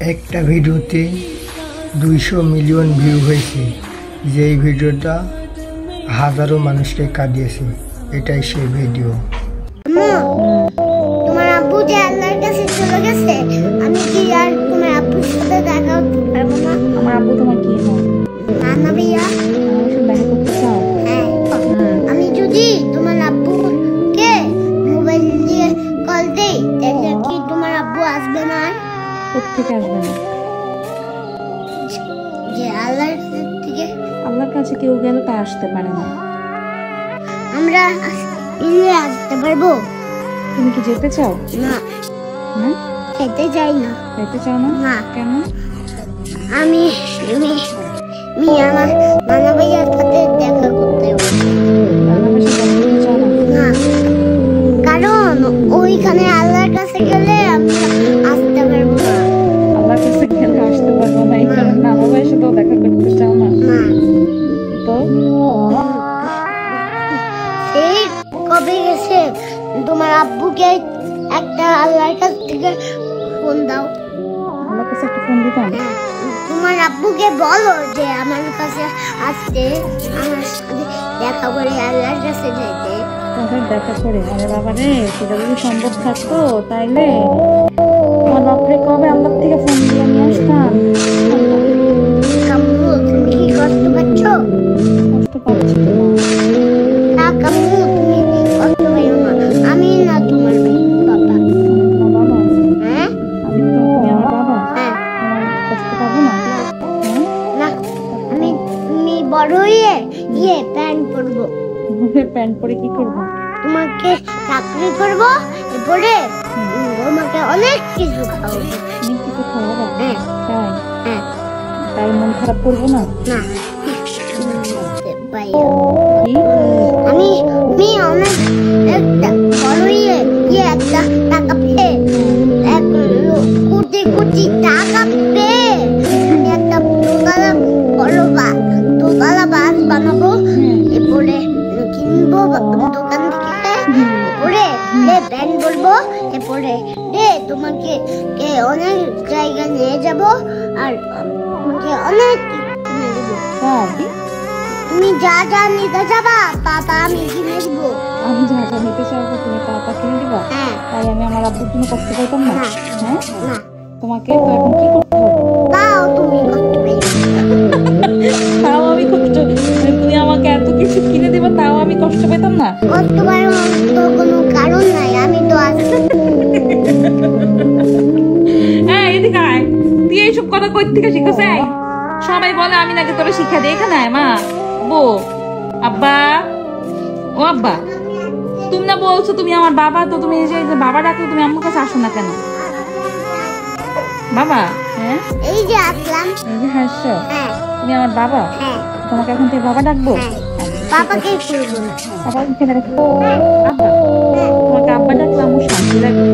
একটা ভিডিওতে 200 million view হয়েছে, যেই ভিডিওটা হাজারো মানুষকে কাঁদিয়েছে। এটাই সেই ভিডিও। তোমার আব্বু যে আল্লাহর কাছে চলে গেছে, আমি কি আর তোমার আব্বুর সাথে দেখা করতে পারবো না? আমার আব্বু তোমার কি হয়? না ভাইয়া, আমার সাথে দেখা করতে চাও? হ্যাঁ। আমি যদি তোমার আব্বুকে মোবাইল দিয়ে কল দেই, তাহলে কি তোমার আব্বু আসবে না? কোত্থেকে আসবে না? যে আল্লাহর থেকে। আল্লাহর কাছে কেউ গেলে তা আসতে পারে না। আমরা আসতে পারবো? তুমি কি যেতে চাও? না, হ্যাঁ, খেতে চাই না। যেতে চাও না? না। কেন? আমি আমার নানা ভাইয়ার সাথে দেখা করতে আল্লাহর কাছে দেখা করতে চাও না? না, কারণ ওইখানে আল্লাহর কাছে গেলে আমি আসতে পারবো না। আল্লাহর কাছে গেলে আসতে পারবো না, এই কারণে নানা ভাইয়ের সাথেও দেখা করতে চাও না? না, তো সেই কবে গেছে তোমার আব্বুকে একটা আল্লাহর কাছ থেকে ফোন দাও। আল্লাহর কাছে একটা ফোন দিতাম। হ্যাঁ, তোমার আব্বুকে বলো যে আমার কাছে আসতে, আমার সাথে দেখা করে আল্লাহর কাছে যেতে। তাদের দেখা করে আরে বাবা রে, সেটা যদি সম্ভব থাকতো তাইলে আমার বাপরে কবে আল্লাহর থেকে ফোন দিয়ে নিয়ে আসতাম। কাম্মু, তুমি কি কষ্ট পাচ্ছ? কষ্ট পাচ্ছি তো মা। না কাম্মু, তুমি কষ্ট পাইও না। আমি না তোমার বাবা। তোমার বাবা? হ্যাঁ, তুমি আমার বাবা? হ্যাঁ। তোমার কষ্ট পাবো না? হ্যাঁ? না, আমি বড় হয়ে প্যান্ট পরবো। প্যান্ট পরে কি করবো? তোমাকে চাকরি করবো, এরপরে তোমাকে অনেক কিছু খাওয়াবো। অনেক কিছু খাওয়াবো? হ্যাঁ, তাই? হ্যাঁ। তাই মন খারাপ করবো না? না, কি? আমি অনেক একটা বড় হয়ে একটা টাকা পেয়ে, এক কোটি কোটি টাকা পেয়ে আমি একটা দোতলা বাস বানাবো। এরপরে কিনবো দোকান থেকে, এরপরে ব্যান্ড বলবো, এরপরে তোমাকে অনেক জায়গা নিয়ে যাব, আর তোমাকে অনেক কিনে দেবো। তাই? তুমি যা যা নিতে যাবা বাবা আমি কিনে দিব। আমি যা যা নিতে চাইবো তুমি তা তা কিনে দিবা? হ্যাঁ। তাই আমি আমার আব্বুর জন্য কষ্ট পাইতাম না? না। হ্যাঁ, না, তোমাকে তো এখন কি করতে হবে? তাও তুমি কষ্ট পাইবে। তাও আমি কষ্ট, তুমি আমাকে এত কিছু কিনে দিবা তাও আমি কষ্ট পেতাম না? কষ্ট পাওয়ার তো কোনো কারণ নাই, আমি তো আছি। হ্যাঁ, এদিকে আয়। তুই এইসব কথা কই থেকে শিখছ? সবাই বলে আমি নাকি তোরা শিক্ষা দিই। এখানে আয় মা, বো, আব্বা, ও আব্বা, তুমি না বলছো তুমি আমার বাবা, তো তুমি এই যে বাবা ডাকলে তুমি আমার কাছে আসো না কেন? বাবা? হ্যাঁ, এই যে আসলাম। এই যে হাসছো, হ্যাঁ, তুমি আমার বাবা? হ্যাঁ, তোমাকে এখন থেকে বাবা ডাকবো? হ্যাঁ। বাবাকে করবো না। বাবা এখানে রাখো। আব্বা, তোমাকে আব্বা ডাকলে আমার শান্তি লাগবে।